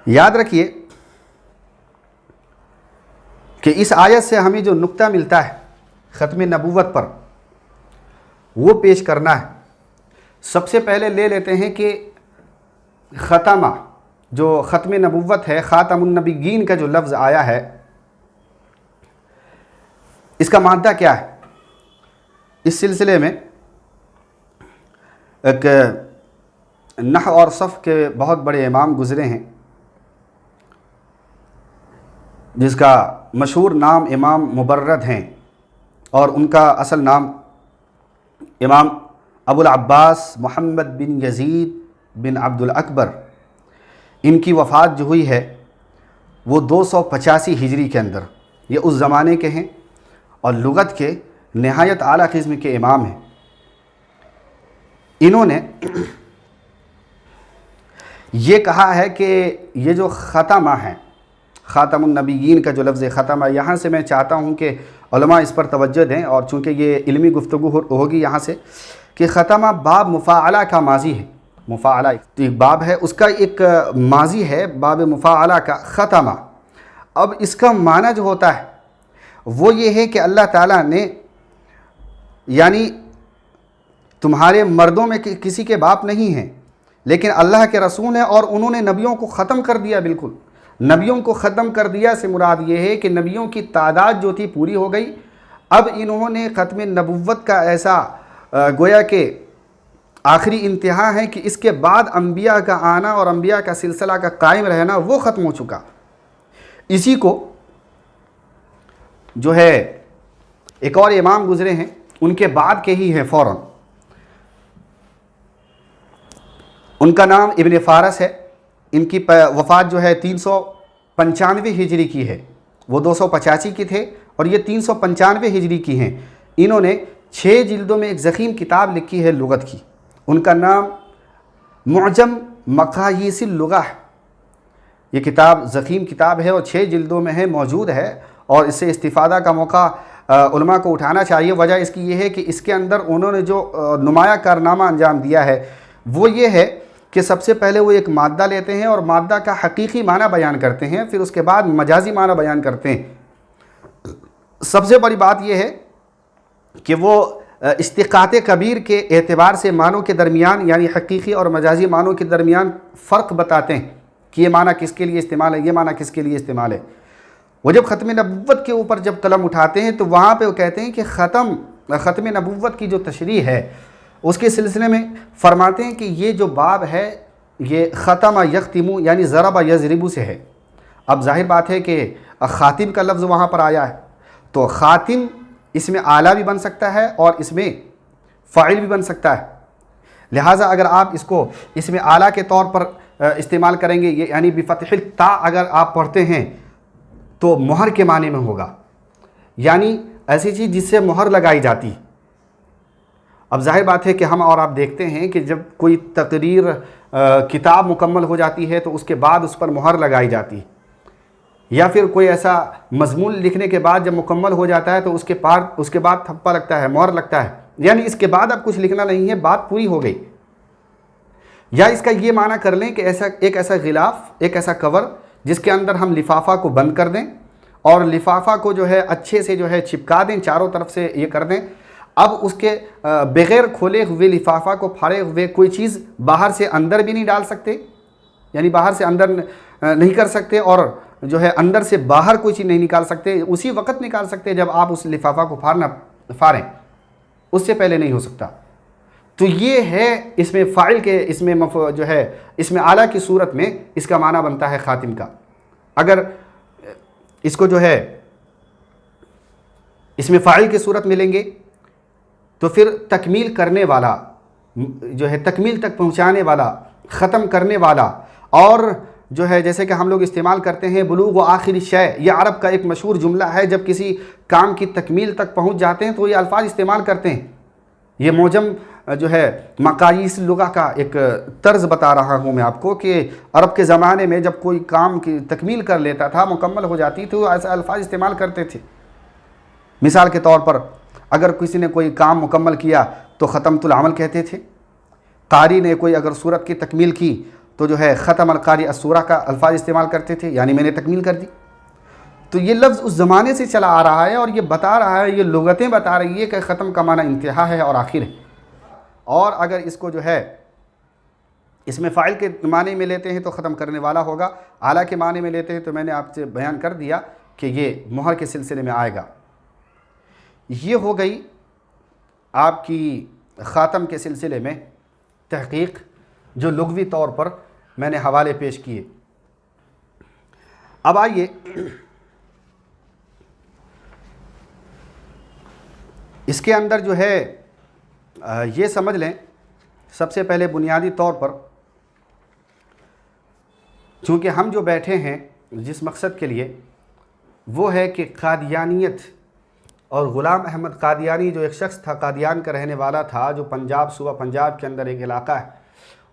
یاد رکھیے کہ اس آیت سے ہمیں جو نقطہ ملتا ہے ختم نبوت پر وہ پیش کرنا ہے۔ سب سے پہلے لے لیتے ہیں کہ ختمہ جو ختم نبوت ہے، خاتم النبیین کا جو لفظ آیا ہے، اس کا مادہ کیا ہے؟ اس سلسلے میں ایک نحو اور صرف کے بہت بڑے امام گزرے ہیں، جس کا مشہور نام امام مبرد ہیں، اور ان کا اصل نام امام ابو العباس محمد بن یزید بن عبد الاکبر۔ ان کی وفات جو ہوئی ہے وہ 285 ہجری کے اندر، یہ اس زمانے کے ہیں اور لغت کے نہایت اعلیٰ قسم کے امام ہیں۔ انہوں نے یہ کہا ہے کہ یہ جو ختمہ ہے، خاتم النبیین کا جو لفظ ختمہ، یہاں سے میں چاہتا ہوں کہ علماء اس پر توجہ دیں، اور چونکہ یہ علمی گفتگو ہوگی یہاں سے، کہ ختمہ باب مفاعلہ کا ماضی ہے۔ مفاعلہ ایک باب ہے، اس کا ایک ماضی ہے باب مفاعلہ کا، ختمہ۔ اب اس کا معنی جو ہوتا ہے وہ یہ ہے کہ اللہ تعالیٰ نے، یعنی تمہارے مردوں میں کسی کے باپ نہیں ہیں، لیکن اللہ کے رسول ہیں اور انہوں نے نبیوں کو ختم کر دیا۔ بالکل نبیوں کو ختم کر دیا سے مراد یہ ہے کہ نبیوں کی تعداد جو تھی پوری ہو گئی۔ اب انہوں نے ختم نبوت کا ایسا گویا کہ آخری انتہا ہے کہ اس کے بعد انبیاء کا آنا اور انبیاء کا سلسلہ کا قائم رہنا وہ ختم ہو چکا۔ اسی کو جو ہے ایک اور امام گزرے ہیں، ان کے بعد کے ہی ہیں فوراً، ان کا نام ابن فارس ہے۔ ان کی وفات جو ہے 395 ہجری کی ہے، وہ 285 کی تھے اور یہ 395 ہجری کی ہیں۔ انہوں نے 6 جلدوں میں ایک ضخیم کتاب لکھی ہے لغت کی، ان کا نام معجم مقاییس اللغہ ہے۔ یہ کتاب ضخیم کتاب ہے اور 6 جلدوں میں ہے، موجود ہے، اور اس سے استفادہ کا موقع علماء کو اٹھانا چاہیے۔ وجہ اس کی یہ ہے کہ اس کے اندر انہوں نے جو نمایاں کارنامہ انجام دیا ہے وہ یہ ہے کہ سب سے پہلے وہ ایک مادہ لیتے ہیں اور مادہ کا حقیقی معنی بیان کرتے ہیں، پھر اس کے بعد مجازی معنی بیان کرتے ہیں۔ سب سے بڑی بات یہ ہے کہ وہ استقاط کبیر کے اعتبار سے معنوں کے درمیان، یعنی حقیقی اور مجازی معنوں کے درمیان فرق بتاتے ہیں کہ یہ معنی کس کے لیے استعمال ہے، یہ معنی کس کے لیے استعمال ہے۔ وہ جب ختم نبوت کے اوپر جب قلم اٹھاتے ہیں تو وہاں پہ وہ کہتے ہیں کہ ختم نبوت کی جو تشریح ہے اس کے سلسلے میں فرماتے ہیں کہ یہ جو باب ہے یہ ختم یختم یعنی ضرب یضرب سے ہے۔ اب ظاہر بات ہے کہ خاتم کا لفظ وہاں پر آیا ہے، تو خاتم اس میں اعلیٰ بھی بن سکتا ہے اور اس میں فاعل بھی بن سکتا ہے، لہٰذا اگر آپ اس کو اس میں اعلیٰ کے طور پر استعمال کریں گے، یعنی بفتح التا اگر آپ پڑھتے ہیں تو مہر کے معنی میں ہوگا، یعنی ایسی چیز جس سے مہر لگائی جاتی۔ اب ظاہر بات ہے کہ ہم اور آپ دیکھتے ہیں کہ جب کوئی تقریر کتاب مکمل ہو جاتی ہے تو اس کے بعد اس پر مہر لگائی جاتی، یا پھر کوئی ایسا مضمون لکھنے کے بعد جب مکمل ہو جاتا ہے تو اس کے بعد تھپا لگتا ہے، مہر لگتا ہے، یعنی اس کے بعد اب کچھ لکھنا نہیں ہے، بات پوری ہو گئی۔ یا اس کا یہ معنی کر لیں کہ ایک ایسا غلاف، ایک ایسا کور جس کے اندر ہم لفافہ کو بند کر دیں اور لفافہ کو جو ہے اچھے سے جو ہے چپکا دیں، چاروں طرف سے یہ کر دیں۔ اب اس کے بغیر کھولے ہوئے لفافہ کو پھاڑے ہوئے کوئی چیز باہر سے اندر بھی نہیں ڈال سکتے، یعنی باہر سے اندر نہیں کر سکتے، اور جو ہے اندر سے باہر کوئی چیز نہیں نکال سکتے، اسی وقت نکال سکتے جب آپ اس لفافہ کو پھاڑیں، اس سے پہلے نہیں ہو سکتا۔ تو یہ ہے اس میں فاعل کے، اس میں جو ہے اس میں اعلیٰ کی صورت میں اس کا معنی بنتا ہے خاتم کا۔ اگر اس کو جو ہے اس میں فاعل کی صورت ملیں گے تو پھر تکمیل کرنے والا جو ہے، تکمیل تک پہنچانے والا، ختم کرنے والا، اور جو ہے جیسے کہ ہم لوگ استعمال کرتے ہیں بلوغ و آخری شے، یہ عرب کا ایک مشہور جملہ ہے، جب کسی کام کی تکمیل تک پہنچ جاتے ہیں تو یہ الفاظ استعمال کرتے ہیں۔ یہ معجم جو ہے مقاییس اللغہ کا ایک طرز بتا رہا ہوں میں آپ کو کہ عرب کے زمانے میں جب کوئی کام کی تکمیل کر لیتا تھا، مکمل ہو جاتی تھی، تو ایسے الفاظ استعمال کرتے تھے۔ مثال کے طور پر اگر کسی نے کوئی کام مکمل کیا تو ختمت العمل کہتے تھے، قاری نے کوئی اگر صورت کی تکمیل کی تو جو ہے ختم القاری السورہ کا الفاظ استعمال کرتے تھے، یعنی میں نے تکمیل کر دی۔ تو یہ لفظ اس زمانے سے چلا آ رہا ہے اور یہ بتا رہا ہے، یہ لغتیں بتا رہی ہے کہ ختم کا معنی انتہا ہے اور آخر ہے۔ اور اگر اس کو جو ہے اس میں فاعل کے معنی میں لیتے ہیں تو ختم کرنے والا ہوگا، اعلیٰ کے معنی میں لیتے ہیں تو میں نے آپ سے بیان کر دیا کہ یہ مہر کے سلسلے میں آئے گا۔ یہ ہو گئی آپ کی خاتم کے سلسلے میں تحقیق، جو لغوی طور پر میں نے حوالے پیش کیے۔ اب آئیے اس کے اندر جو ہے یہ سمجھ لیں، سب سے پہلے بنیادی طور پر چونکہ ہم جو بیٹھے ہیں جس مقصد کے لیے، وہ ہے کہ قادیانیت اور غلام احمد قادیانی جو ایک شخص تھا، قادیان کا رہنے والا تھا، جو پنجاب، صوبہ پنجاب کے اندر ایک علاقہ ہے،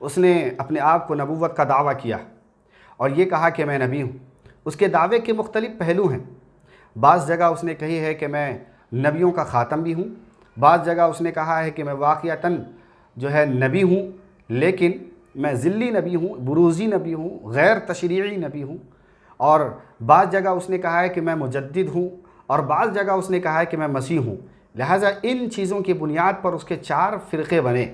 اس نے اپنے آپ کو نبوت کا دعویٰ کیا اور یہ کہا کہ میں نبی ہوں۔ اس کے دعوے کے مختلف پہلو ہیں۔ بعض جگہ اس نے کہی ہے کہ میں نبیوں کا خاتم بھی ہوں، بعض جگہ اس نے کہا ہے کہ میں واقعتاً جو ہے نبی ہوں، لیکن میں ذلی نبی ہوں، بروزی نبی ہوں، غیر تشریعی نبی ہوں، اور بعض جگہ اس نے کہا ہے کہ میں مجدد ہوں، اور بعض جگہ اس نے کہا ہے کہ میں مسیح ہوں۔ لہٰذا ان چیزوں کی بنیاد پر اس کے 4 فرقے بنے،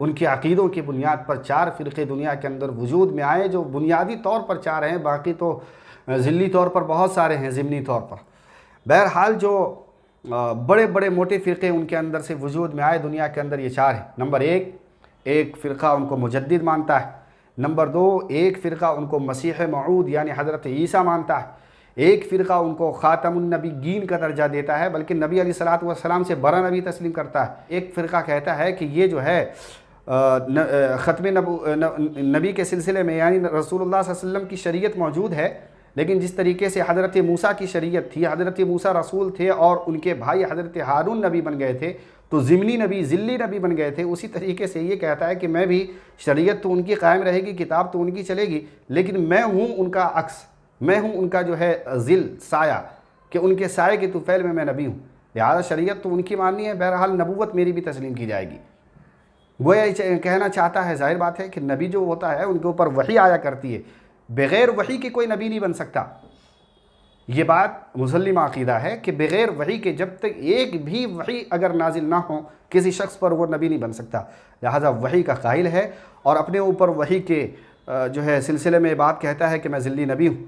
ان کے عقیدوں کی بنیاد پر 4 فرقے دنیا کے اندر وجود میں آئے، جو بنیادی طور پر 4 ہیں، باقی تو ذلی طور پر بہت سارے ہیں، ضمنی طور پر۔ بہرحال جو بڑے بڑے موٹے فرقے ان کے اندر سے وجود میں آئے دنیا کے اندر، یہ 4 ہیں۔ نمبر 1، ایک فرقہ ان کو مجدد مانتا ہے۔ نمبر 2، ایک فرقہ ان کو مسیح موعود یعنی حضرت عیسیٰ مانتا ہے۔ ایک فرقہ ان کو خاتم النبیین کا درجہ دیتا ہے، بلکہ نبی علیہ الصلوۃ والسلام سے بڑا نبی تسلیم کرتا ہے۔ ایک فرقہ کہتا ہے کہ یہ جو ہے ختم نبی کے سلسلے میں یعنی رسول اللہ صلی اللہ علیہ وسلم کی شریعت موجود ہے، لیکن جس طریقے سے حضرت موسیٰ کی شریعت تھی، حضرت موسیٰ رسول تھے اور ان کے بھائی حضرت ہارون نبی بن گئے تھے، تو ضمنی نبی، ذلی نبی بن گئے تھے، اسی طریقے سے یہ کہتا ہے کہ میں بھی شریعت تو ان کی قائم رہے گی، کتاب تو ان کی چلے گی، لیکن میں ہوں ان کا عکس، میں ہوں ان کا جو ہے ذل، سایہ، کہ ان کے سائے کے طفیل میں نبی ہوں، لہذا شریعت تو ان کی ماننی ہے، بہرحال نبوت میری بھی تسلیم کی جائے گی۔ گویا یہ کہنا چاہتا ہے، ظاہر بات ہے کہ نبی جو ہوتا ہے ان کے اوپر وحی آیا کرتی ہے، بغیر وحی کے کوئی نبی نہیں بن سکتا۔ یہ بات مسلم عقیدہ ہے کہ بغیر وحی کے جب تک ایک بھی وحی اگر نازل نہ ہو کسی شخص پر، وہ نبی نہیں بن سکتا۔ لہذا وحی کا قائل ہے اور اپنے اوپر وحی کے جو ہے سلسلے میں بات کہتا ہے کہ میں ذلی نبی ہوں۔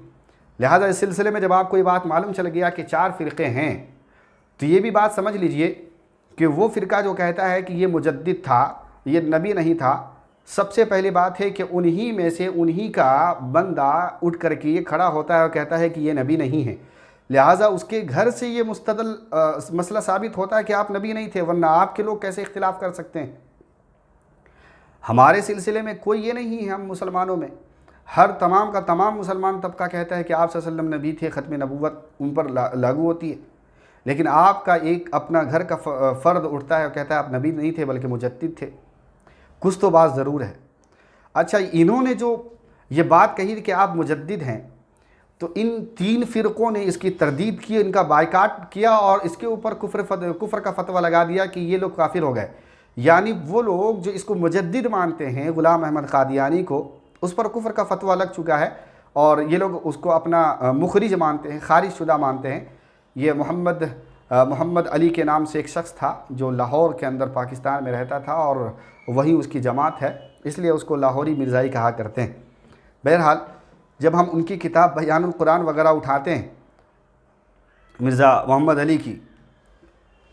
لہذا اس سلسلے میں جب آپ کو یہ بات معلوم چل گیا کہ 4 فرقے ہیں، تو یہ بھی بات سمجھ لیجئے کہ وہ فرقہ جو کہتا ہے کہ یہ مجدد تھا، یہ نبی نہیں تھا، سب سے پہلی بات ہے کہ انہی میں سے انہی کا بندہ اٹھ کر کے یہ کھڑا ہوتا ہے اور کہتا ہے کہ یہ نبی نہیں ہے۔ لہٰذا اس کے گھر سے یہ مستدل مسئلہ ثابت ہوتا ہے کہ آپ نبی نہیں تھے، ورنہ آپ کے لوگ کیسے اختلاف کر سکتے ہیں؟ ہمارے سلسلے میں کوئی یہ نہیں ہے، ہم مسلمانوں میں ہر تمام کا تمام مسلمان طبقہ کہتا ہے کہ آپ صلی اللہ علیہ وسلم نبی تھے، ختم نبوت ان پر لاگو ہوتی ہے، لیکن آپ کا ایک اپنا گھر کا فرد اٹھتا ہے اور کہتا ہے آپ نبی نہیں تھے بلکہ مجدد تھے۔ کچھ تو بات ضرور ہے۔ اچھا، انہوں نے جو یہ بات کہی کہ آپ مجدد ہیں، تو ان 3 فرقوں نے اس کی تردید کی، ان کا بائیکاٹ کیا اور اس کے اوپر کفر کا فتویٰ لگا دیا کہ یہ لوگ کافر ہو گئے۔ یعنی وہ لوگ جو اس کو مجدد مانتے ہیں، غلام احمد قادیانی کو، اس پر کفر کا فتویٰ لگ چکا ہے اور یہ لوگ اس کو اپنا مخرج مانتے ہیں، خارج شدہ مانتے ہیں۔ یہ محمد علی کے نام سے ایک شخص تھا جو لاہور کے اندر پاکستان میں رہتا تھا اور وہی اس کی جماعت ہے، اس لیے اس کو لاہوری مرزائی کہا کرتے ہیں۔ بہرحال جب ہم ان کی کتاب بیان القرآن وغیرہ اٹھاتے ہیں، مرزا محمد علی کی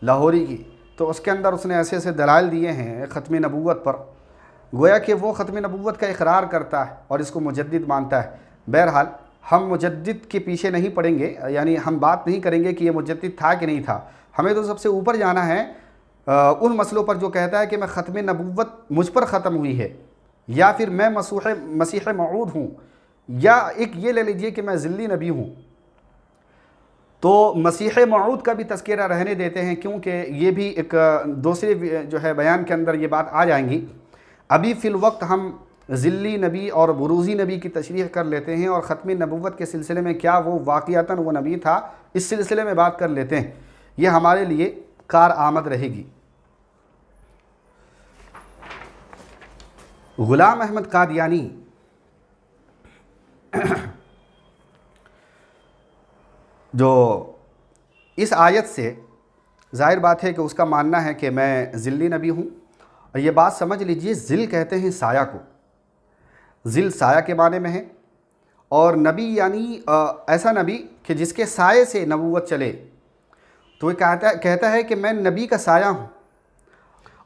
لاہوری کی، تو اس کے اندر اس نے ایسے ایسے دلائل دیے ہیں ختم نبوت پر، گویا کہ وہ ختم نبوت کا اقرار کرتا ہے اور اس کو مجدد مانتا ہے۔ بہرحال ہم مجدد کے پیچھے نہیں پڑیں گے، یعنی ہم بات نہیں کریں گے کہ یہ مجدد تھا کہ نہیں تھا، ہمیں تو سب سے اوپر جانا ہے ان مسئلوں پر جو کہتا ہے کہ میں ختم نبوت مجھ پر ختم ہوئی ہے، یا پھر میں مسیح موعود ہوں، یا ایک یہ لے لیجئے کہ میں ذلی نبی ہوں۔ تو مسیح موعود کا بھی تذکرہ رہنے دیتے ہیں، کیونکہ یہ بھی ایک دوسرے جو ہے بیان کے اندر یہ بات آ جائیں گی۔ ابھی فی الوقت ہم ذلی نبی اور بروزی نبی کی تشریح کر لیتے ہیں، اور ختم نبوت کے سلسلے میں کیا وہ واقعتاً وہ نبی تھا، اس سلسلے میں بات کر لیتے ہیں، یہ ہمارے لیے کار آمد رہے گی۔ غلام احمد قادیانی جو اس آیت سے ظاہر بات ہے کہ اس کا ماننا ہے کہ میں ذلی نبی ہوں، اور یہ بات سمجھ لیجئے، ذل کہتے ہیں سایہ کو، ذل سایہ کے معنی میں ہے، اور نبی یعنی ایسا نبی کہ جس کے سائے سے نبوت چلے، تو یہ کہتا ہے کہ میں نبی کا سایہ ہوں۔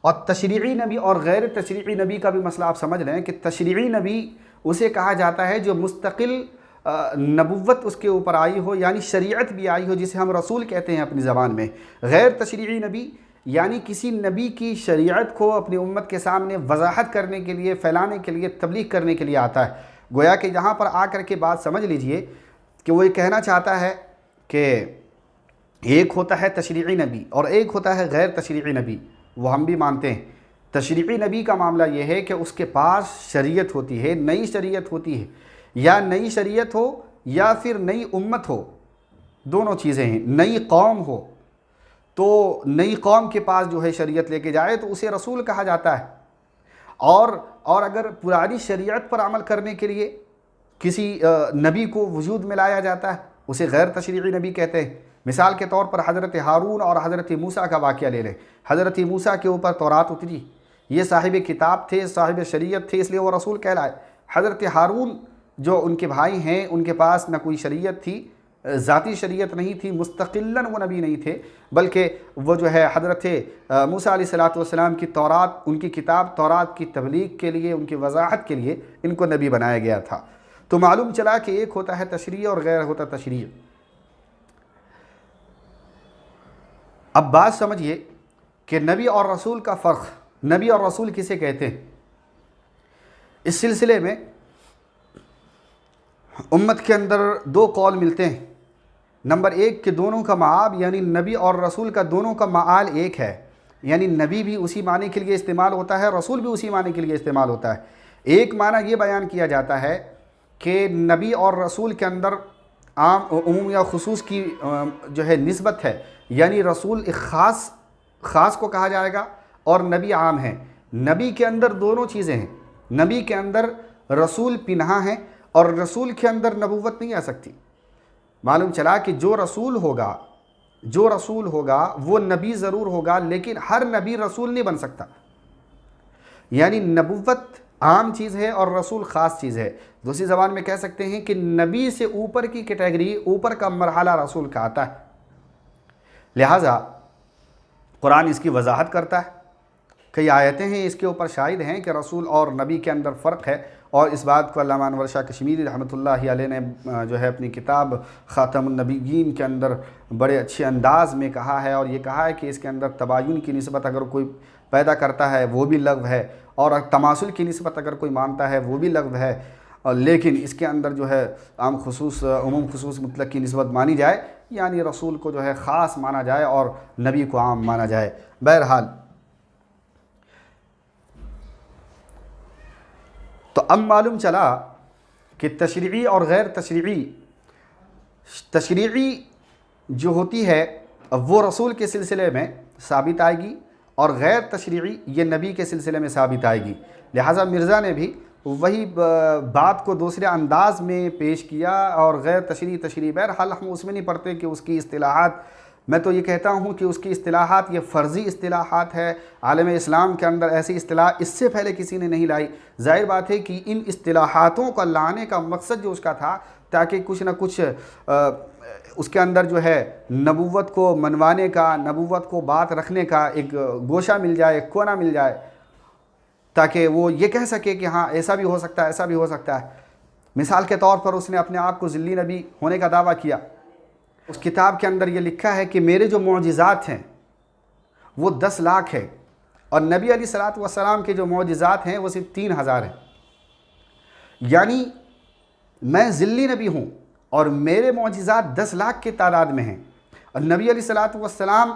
اور تشریعی نبی اور غیر تشریعی نبی کا بھی مسئلہ آپ سمجھ لیں کہ تشریعی نبی اسے کہا جاتا ہے جو مستقل نبوت اس کے اوپر آئی ہو، یعنی شریعت بھی آئی ہو، جسے ہم رسول کہتے ہیں اپنی زبان میں۔ غیر تشریعی نبی یعنی کسی نبی کی شریعت کو اپنی امت کے سامنے وضاحت کرنے کے لیے، پھیلانے کے لیے، تبلیغ کرنے کے لیے آتا ہے۔ گویا کہ یہاں پر آ کر کے بات سمجھ لیجئے کہ وہ یہ کہنا چاہتا ہے کہ ایک ہوتا ہے تشریعی نبی اور ایک ہوتا ہے غیر تشریعی نبی، وہ ہم بھی مانتے ہیں۔ تشریعی نبی کا معاملہ یہ ہے کہ اس کے پاس شریعت ہوتی ہے، نئی شریعت ہوتی ہے، یا نئی شریعت ہو یا پھر نئی امت ہو، دونوں چیزیں ہیں۔ نئی قوم ہو تو نئی قوم کے پاس جو ہے شریعت لے کے جائے تو اسے رسول کہا جاتا ہے، اور اگر پرانی شریعت پر عمل کرنے کے لیے کسی نبی کو وجود میں لایا جاتا ہے اسے غیر تشریعی نبی کہتے ہیں۔ مثال کے طور پر حضرت ہارون اور حضرت موسیٰ کا واقعہ لے لیں۔ حضرت موسیٰ کے اوپر تورات اتری، یہ صاحب کتاب تھے، صاحب شریعت تھے، اس لیے وہ رسول کہلائے۔ حضرت ہارون جو ان کے بھائی ہیں، ان کے پاس نہ کوئی شریعت تھی، ذاتی شریعت نہیں تھی، مستقلاً وہ نبی نہیں تھے، بلکہ وہ جو ہے حضرت موسیٰ علیہ السلام کی تورات، ان کی کتاب تورات کی تبلیغ کے لیے، ان کی وضاحت کے لیے ان کو نبی بنایا گیا تھا۔ تو معلوم چلا کہ ایک ہوتا ہے تشریع اور غیر ہوتا تشریع۔ اب بات سمجھیے کہ نبی اور رسول کا فرق، نبی اور رسول کسے کہتے ہیں؟ اس سلسلے میں امت کے اندر دو قول ملتے ہیں۔ نمبر ایک کہ دونوں کا معاب، یعنی نبی اور رسول کا دونوں کا معال ایک ہے، یعنی نبی بھی اسی معنی کے لیے استعمال ہوتا ہے، رسول بھی اسی معنی کے لیے استعمال ہوتا ہے۔ ایک معنی یہ بیان کیا جاتا ہے کہ نبی اور رسول کے اندر عموم یا خصوص کی جو ہے نسبت ہے، یعنی رسول ایک خاص کو کہا جائے گا اور نبی عام ہے۔ نبی کے اندر دونوں چیزیں ہیں، نبی کے اندر رسول پنہا ہے اور رسول کے اندر نبوت نہیں آ سکتی۔ معلوم چلا کہ جو رسول ہوگا وہ نبی ضرور ہوگا، لیکن ہر نبی رسول نہیں بن سکتا، یعنی نبوت عام چیز ہے اور رسول خاص چیز ہے۔ دوسری زبان میں کہہ سکتے ہیں کہ نبی سے اوپر کی کیٹیگری، اوپر کا مرحلہ رسول کا آتا ہے۔ لہٰذا قرآن اس کی وضاحت کرتا ہے، کئی آیتیں ہیں اس کے اوپر شاہد ہیں کہ رسول اور نبی کے اندر فرق ہے، اور اس بات کو علامہ انور شاہ کشمیری رحمۃ اللہ علیہ نے جو ہے اپنی کتاب خاتم النبیین کے اندر بڑے اچھے انداز میں کہا ہے، اور یہ کہا ہے کہ اس کے اندر تباین کی نسبت اگر کوئی پیدا کرتا ہے وہ بھی لغو ہے، اور تماثل کی نسبت اگر کوئی مانتا ہے وہ بھی لغو ہے، لیکن اس کے اندر جو ہے عموم خصوص مطلق کی نسبت مانی جائے، یعنی رسول کو جو ہے خاص مانا جائے اور نبی کو عام مانا جائے۔ بہرحال تو اب معلوم چلا کہ تشریعی اور غیر تشریعی جو ہوتی ہے وہ رسول کے سلسلے میں ثابت آئے گی، اور غیر تشریعی یہ نبی کے سلسلے میں ثابت آئے گی۔ لہٰذا مرزا نے بھی وہی بات کو دوسرے انداز میں پیش کیا، اور غیر تشریعی بہرحال ہم اس میں نہیں پڑھتے کہ اس کی اصطلاحات، میں تو یہ کہتا ہوں کہ اس کی اصطلاحات یہ فرضی اصطلاحات ہے، عالم اسلام کے اندر ایسی اصطلاح اس سے پہلے کسی نے نہیں لائی۔ ظاہر بات ہے کہ ان اصطلاحاتوں کو لانے کا مقصد جو اس کا تھا، تاکہ کچھ نہ کچھ اس کے اندر جو ہے نبوت کو منوانے کا، نبوت کو بات رکھنے کا ایک گوشہ مل جائے، ایک کونا مل جائے، تاکہ وہ یہ کہہ سکے کہ ہاں ایسا بھی ہو سکتا ہے، ایسا بھی ہو سکتا ہے۔ مثال کے طور پر اس نے اپنے آپ کو ذلی نبی ہونے کا دعویٰ کیا۔ اس کتاب کے اندر یہ لکھا ہے کہ میرے جو معجزات ہیں وہ 10 لاکھ ہیں، اور نبی علیہ السلام کے جو معجزات ہیں وہ صرف 3000 ہیں، یعنی میں ذلی نبی ہوں اور میرے معجزات 10 لاکھ کی تعداد میں ہیں، اور نبی علیہ السلام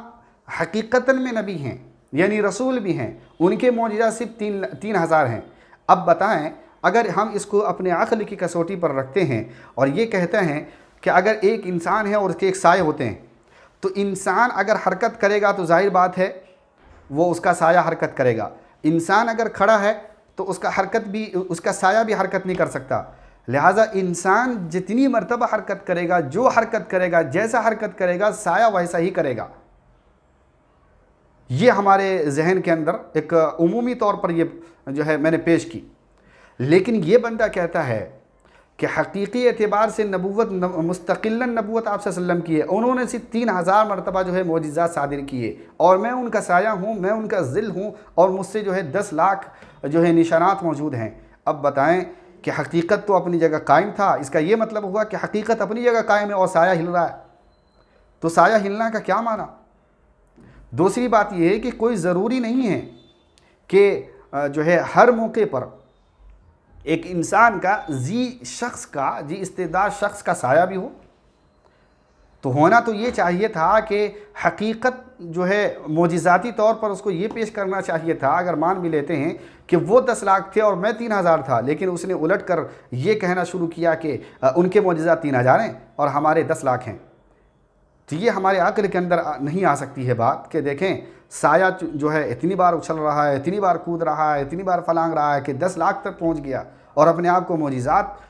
حقیقتاً میں نبی ہیں، یعنی رسول بھی ہیں، ان کے معجزات صرف 3000 ہیں۔ اب بتائیں اگر ہم اس کو اپنے عقل کی کسوٹی پر رکھتے ہیں اور یہ کہتے ہیں کہ اگر ایک انسان ہے اور اس کے ایک سائے ہوتے ہیں، تو انسان اگر حرکت کرے گا تو ظاہر بات ہے وہ اس کا سایہ حرکت کرے گا، انسان اگر کھڑا ہے تو اس کا سایہ بھی حرکت نہیں کر سکتا، لہٰذا انسان جتنی مرتبہ حرکت کرے گا، جو حرکت کرے گا، جیسا حرکت کرے گا، سایہ ویسا ہی کرے گا۔ یہ ہمارے ذہن کے اندر ایک عمومی طور پر یہ جو ہے میں نے پیش کی۔ لیکن یہ بندہ کہتا ہے کہ حقیقی اعتبار سے نبوت مستقلاً نبوت آپ صلی اللہ علیہ وسلم کی ہے، انہوں نے صرف 3000 مرتبہ جو ہے معجزات صادر کیے، اور میں ان کا سایہ ہوں، میں ان کا ظل ہوں، اور مجھ سے جو ہے 10 لاکھ جو ہے نشانات موجود ہیں۔ اب بتائیں کہ حقیقت تو اپنی جگہ قائم تھا، اس کا یہ مطلب ہوا کہ حقیقت اپنی جگہ قائم ہے اور سایہ ہل رہا ہے، تو سایہ ہلنا کا کیا معنی؟ دوسری بات یہ ہے کہ کوئی ضروری نہیں ہے کہ جو ہے ہر موقع پر ایک انسان کا ذی استعداد شخص کا سایہ بھی ہو۔ تو ہونا تو یہ چاہیے تھا کہ حقیقت جو ہے معجزاتی طور پر اس کو یہ پیش کرنا چاہیے تھا، اگر مان بھی لیتے ہیں کہ وہ 10 لاکھ تھے اور میں 3000 تھا، لیکن اس نے الٹ کر یہ کہنا شروع کیا کہ ان کے معجزات 3000 ہیں اور ہمارے 10 لاکھ ہیں۔ تو یہ ہمارے عقل کے اندر نہیں آ سکتی ہے بات کہ دیکھیں سایہ جو ہے اتنی بار اچھل رہا ہے، اتنی بار کود رہا ہے، اتنی بار پھلانگ رہا ہے کہ 10 لاکھ تک پہنچ گیا، اور اپنے آپ کو معجزات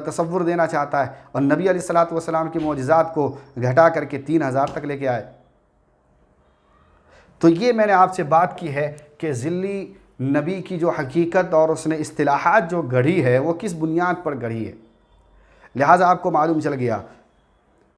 تصور دینا چاہتا ہے، اور نبی علیہ السلام کی معجزات کو گھٹا کر کے 3000 تک لے کے آئے۔ تو یہ میں نے آپ سے بات کی ہے کہ ذلی نبی کی جو حقیقت اور اس نے اصطلاحات جو گڑھی ہے وہ کس بنیاد پر گڑھی ہے۔ لہٰذا آپ کو معلوم چل گیا